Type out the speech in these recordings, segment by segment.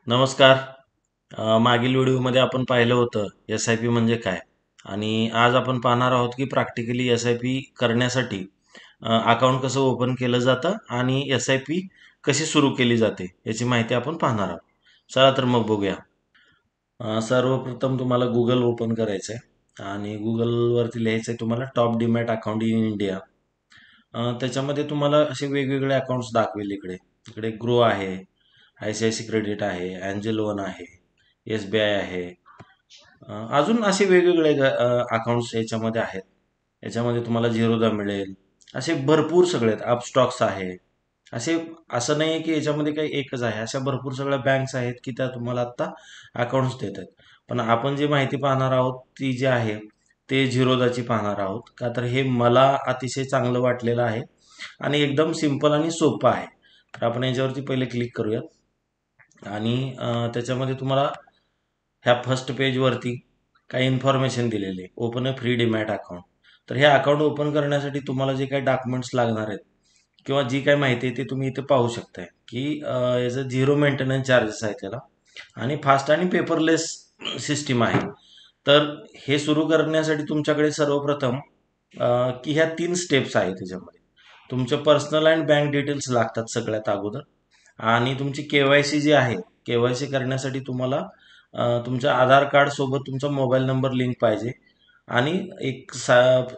नमस्कार. मागील व्हिडिओमध्ये आपण पाहिलं होतं एस-आय-पी म्हणजे काय आणि आज आपण पाहणार आहोत की प्रॅक्टिकली एस-आय-पी करण्यासाठी अकाउंट कसं ओपन केलं जातं आणि एस-आय-पी कशी सुरू केली जाते याची माहिती आपण पाहणार आहोत. चला तर मग बघूया. सर्वप्रथम तुम्हाला गुगल ओपन करायचं आहे आणि गुगलवरती लिहायचं आहे तुम्हाला top demat account in India. त्याच्यामध्ये तुम्हाला असे वेगवेगळे अकाउंट्स दाखवेल इकडे. इकडे ग्रो आहे, आय-सी-आय-सी क्रेडिट आहे, अँजल वन आहे, एस-बी-आय आहे. अजून असे वेगवेगळे अकाउंट्स याच्यामध्ये आहेत. याच्यामध्ये तुम्हाला झिरोदा मिळेल. असे भरपूर सगळे आहेत. अपस्टॉक्स आहे. असे असं नाही आहे की याच्यामध्ये काही एकच आहे. अशा भरपूर सगळ्या बँक्स आहेत की त्या तुम्हाला आत्ता अकाउंट्स देत आहेत. पण आपण जी माहिती पाहणार आहोत ती जी आहे ते झिरोदाची पाहणार आहोत. का तर हे मला अतिशय चांगलं वाटलेलं आहे आणि एकदम सिंपल आणि सोपं आहे. तर आपण याच्यावरती पहिले क्लिक करूयात आणि त्याच्यामध्ये तुम्हाला ह्या फर्स्ट पेजवरती काही इन्फॉर्मेशन दिलेली आहे. Open a free demat account. तर हे अकाउंट ओपन करण्यासाठी तुम्हाला जे काही डॉक्युमेंट्स लागणार आहेत किंवा जी काही माहिती आहे ती तुम्ही इथे पाहू शकताय की याचं झिरो मेंटेनन्स चार्जेस आहे त्याला आणि फास्ट आणि पेपरलेस सिस्टीम आहे. तर हे सुरू करण्यासाठी तुमच्याकडे सर्वप्रथम की ह्या 3 स्टेप्स आहेत त्याच्यामध्ये. तुमचं पर्सनल अँड बँक डिटेल्स लागतात सगळ्यात अगोदर आणि तुमची के-वाय-सी जी आहे, के-वाय-सी करण्यासाठी तुम्हाला तुमचं आधार कार्ड सोबत तुमचा मोबाईल नंबर लिंक पाहिजे आणि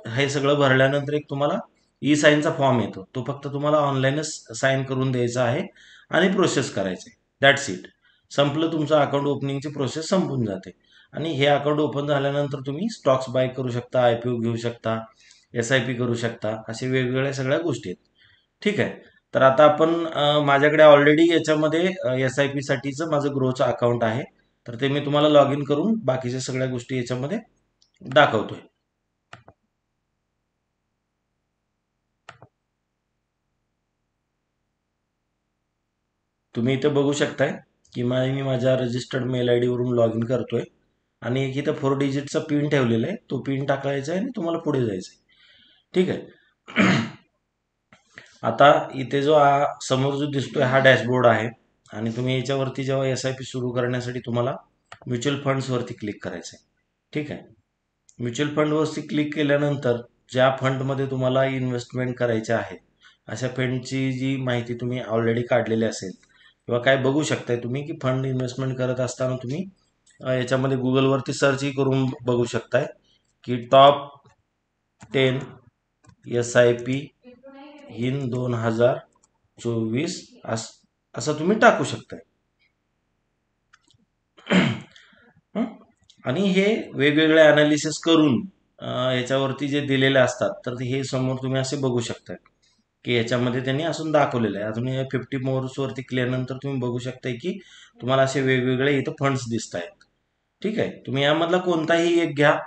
हे सगळं भरल्यानंतर एक तुम्हाला ई साईनचा फॉर्म येतो. तो फक्त तुम्हाला ऑनलाईनच साईन करून द्यायचा आहे आणि प्रोसेस करायचे. That's it. संपलं तुमचं अकाउंट ओपनिंगची प्रोसेस संपून जाते. आणि हे अकाउंट ओपन झाल्यानंतर तुम्ही स्टॉक्स बाय करू शकता, आय-पी-ओ घेऊ शकता, एस-आय-पी करू शकता. असे वेगवेगळ्या सगळ्या गोष्टी आहेत. ठीक आहे. तर आता आपण माझ्याकडे ऑलरेडी याच्यामध्ये एस-आय-पी साठीचं माझं ग्रोचं अकाउंट आहे. तर ते मी तुम्हाला लॉग इन करून बाकीच्या सगळ्या गोष्टी याच्यामध्ये दाखवतोय. तुम्ही इथे बघू शकताय की मी माझ्या रजिस्टर्ड मेल आय वरून लॉग इन करतोय आणि एक इथं 4 डिजिटचा पिन ठेवलेला आहे. तो पिन टाकायचा आहे आणि तुम्हाला पुढे जायचं आहे. ठीक आहे. आता इथे जो समोर जो दिसतोय हा डॅशबोर्ड आहे आणि तुम्ही याच्यावरती जेव्हा एस-आय-पी सुरू करण्यासाठी तुम्हाला म्युच्युअल फंड्सवरती क्लिक करायचं आहे. ठीक आहे. म्युच्युअल फंडवरती क्लिक केल्यानंतर ज्या फंडमध्ये तुम्हाला इन्व्हेस्टमेंट करायचे आहे अशा फंडची जी माहिती तुम्ही ऑलरेडी काढलेली असेल किंवा काय बघू शकताय तुम्ही की फंड इन्व्हेस्टमेंट करत असताना तुम्ही याच्यामध्ये गुगलवरती सर्चही करून बघू शकताय की टॉप 10 एस-आय-पी इन 2024 असं तुम्ही टाकू शकताय. हं? आणि हे वेगवेगळे अनालिसिस करून याच्यावरती जे दिलेले असतात तर हे समोर तुम्ही असे बघू शकता की याच्यामध्ये त्यांनी असून दाखवलेलं आहे. अजून 50 मोर्सवरती केल्यानंतर तुम्ही बघू शकताय की तुम्हाला असे वेगवेगळे इथं फंड्स दिसत आहेत. ठीक आहे. तुम्ही यामधला कोणताही एक घ्या.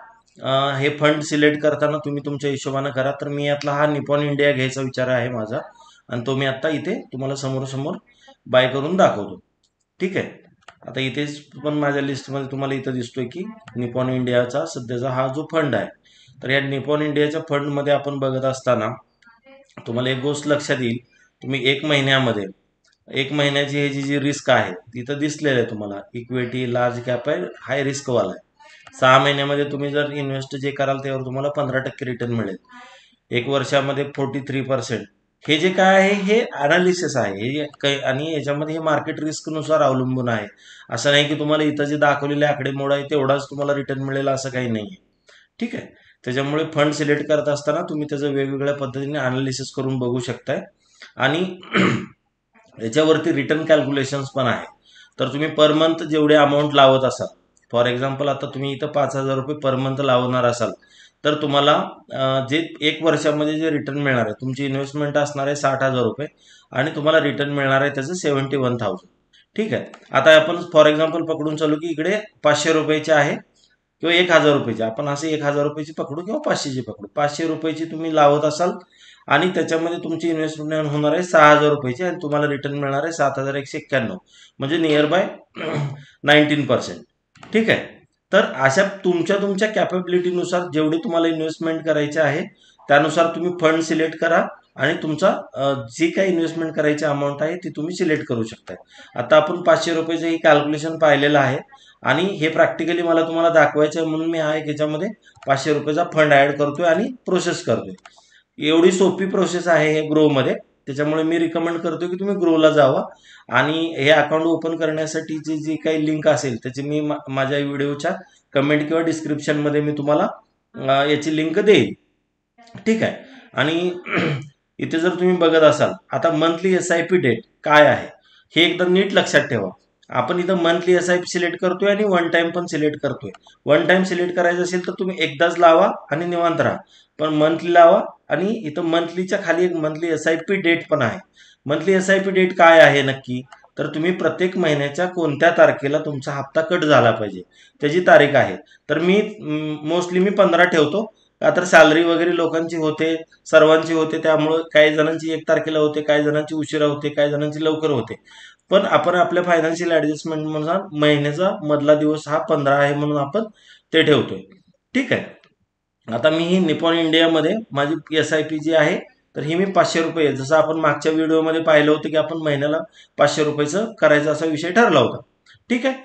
हे फंड सिलेक्ट करताना तुम्ही तुमच्या हिशोबानं करा. तर मी यातला हा निपॉन इंडिया घ्यायचा विचार आहे माझा आणि तो मी आता इथे तुम्हाला समोर बाय करून दाखवतो. ठीक आहे. आता इथेच पण माझ्या लिस्टमध्ये तुम्हाला इथं दिसतोय की निपॉन इंडियाचा सध्याचा हा जो फंड आहे. तर या निपॉन इंडियाच्या फंडमध्ये आपण बघत असताना तुम्हाला एक गोष्ट लक्षात येईल. तुम्ही एक महिन्याची ह्याची जी रिस्क आहे तिथं दिसलेलं आहे तुम्हाला. इक्विटी लार्ज कॅप आहे, हाय रिस्कवाला आहे. 6 महिन्यामध्ये तुम्ही जर इन्व्हेस्ट जे कराल त्यावर तुम्हाला 15% रिटर्न मिळेल. 1 वर्षामध्ये 43%. हे जे काय आहे हे अनालिसिस आहे. हे काही आणि याच्यामध्ये हे मार्केट रिस्कनुसार अवलंबून आहे. असं नाही की तुम्हाला इथं जे दाखवलेले आकडेमोड आहे तेवढाच तुम्हाला रिटर्न मिळेल असं काही नाही आहे. ठीक आहे. त्याच्यामुळे फंड सिलेक्ट करत असताना तुम्ही त्याचं वेगवेगळ्या पद्धतीने अनालिसिस करून बघू शकताय आणि याच्यावरती रिटर्न कॅल्क्युलेशन्स पण आहे. तर तुम्ही पर मंथ जेवढे अमाऊंट लावत असाल, फॉर एक्झाम्पल आता तुम्ही इथं 5,000 रुपये पर मंथ लावणार असाल तर तुम्हाला जे 1 वर्षामध्ये जे रिटर्न मिळणार आहे, तुमची इन्व्हेस्टमेंट असणार आहे 60,000 रुपये आणि तुम्हाला रिटर्न मिळणार आहे त्याचं 71,000. ठीक आहे. आता आपण फॉर एक्झाम्पल पकडून चालू की इकडे 500 रुपयाचे आहे किंवा 1,000 रुपयाची. आपण असे 1,000 रुपयाची पकडू किंवा 500ची पकडू. 500 रुपयाची तुम्ही लावत असाल आणि त्याच्यामध्ये तुमची इन्व्हेस्टमेंट होणार आहे 6,000 रुपयाची आणि तुम्हाला रिटर्न मिळणार आहे 7,191, म्हणजे नियर बाय 19%. ठीक आहे. तर अशा तुमच्या कॅपेबिलिटीनुसार जेवढी तुम्हाला इन्व्हेस्टमेंट करायची आहे त्यानुसार तुम्ही फंड सिलेक्ट करा आणि तुमचा जी काही इन्व्हेस्टमेंट करायची अमाऊंट आहे ती तुम्ही सिलेक्ट करू शकता. आता आपण 500 रुपयाचं ही कॅल्क्युलेशन पाहिलेलं आहे आणि हे प्रॅक्टिकली मला तुम्हाला दाखवायचं आहे म्हणून मी हा एक याच्यामध्ये 500 रुपयाचा फंड ॲड करतोय आणि प्रोसेस करतोय. एवढी सोपी प्रोसेस आहे हे ग्रोमध्ये, त्याच्यामुळे मी रिकमेंड करतो की तुम्ही ग्रोला जावा आणि हे अकाउंट ओपन करण्यासाठीची जी काही लिंक असेल त्याची मी माझ्या व्हिडिओच्या कमेंट किंवा डिस्क्रिप्शनमध्ये मी तुम्हाला याची लिंक देईल. ठीक आहे. आणि इथे जर तुम्ही बघत असाल आता मंथली SIP डेट काय आहे हे एकदम नीट लक्षात ठेवा. आपण इथं मंथली SIP सिलेक्ट करतोय आणि वन टाइम पण सिलेक्ट करतोय. वन टाइम सिलेक्ट करायचं असेल तर तुम्ही एकदाच लावा आणि निवांत राहा, पण मंथली लावा. आणि इथं मंथलीच्या खाली एक मंथली SIP डेट पण आहे. मंथली SIP डेट काय आहे नक्की, तर तुम्ही प्रत्येक महिन्याच्या कोणत्या तारखेला तुमचा हप्ता कट झाला पाहिजे त्याची तारीख आहे. तर मी मोस्टली 15 ठेवतो, का तर सॅलरी वगैरे लोकांची होते, सर्वांची होते, त्यामुळे काही जणांची 1 तारखेला होते, काही जणांची उशिरा होते, काही जणांची लवकर होते. पण आपण आपल्या फायनान्शियल ऍडजस्टमेंटनुसार महिन्याचा मधला दिवस हा 15 आहे म्हणून आपण ते ठेवतोय. ठीक आहे. आता मी ही निपॉन इंडियामध्ये माझी SIP जी आहे तर ही मी 500 रुपये, जसं आपण मागच्या व्हिडिओमध्ये पाहिलं होतं की आपण महिन्याला 500 रुपयाचं करायचा असा विषय ठरला होता. ठीक आहे.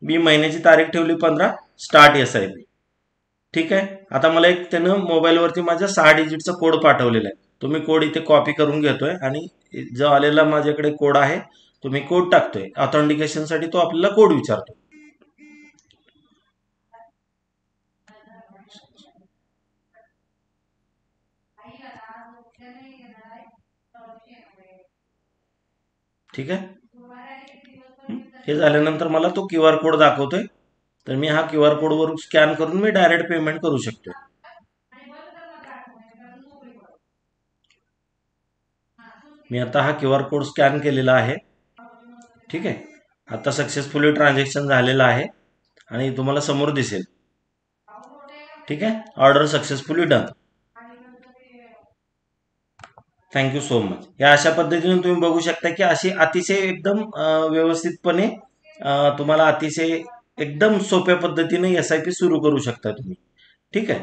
मी महिन्याची तारीख ठेवली 15, स्टार्ट SIP. ठीक आहे. आता मला एक त्यानं मोबाईलवरती माझ्या 6 डिजिटचा कोड पाठवलेला आहे, तो मी कोड इथे कॉपी करून घेतोय आणि जो आलेला माझ्याकडे कोड आहे तो मी कोड टाकतोय. ऑथेंटिकेशनसाठी तो आपल्याला कोड विचारतो. ठीक आहे. हे झाल्यानंतर मला तो QR कोड दाखवतोय, तर मी हा QR कोडवर स्कॅन करून मी डायरेक्ट पेमेंट करू शकतो. मी आता हा QR कोड स्कॅन केलेला आहे. ठीक आहे. आता सक्सेसफुली ट्रान्झॅक्शन झालेलं आहे आणि तुम्हाला समोर दिसेल. ठीक आहे. Order successfully done. Thank you so much. या अशा पद्धतीने तुम्ही बघू शकता की अशी अतिशय एकदम व्यवस्थितपणे तुम्हाला अतिशय एकदम सोप्या पद्धतीने SIP सुरू करू शकता तुम्ही. ठीक आहे.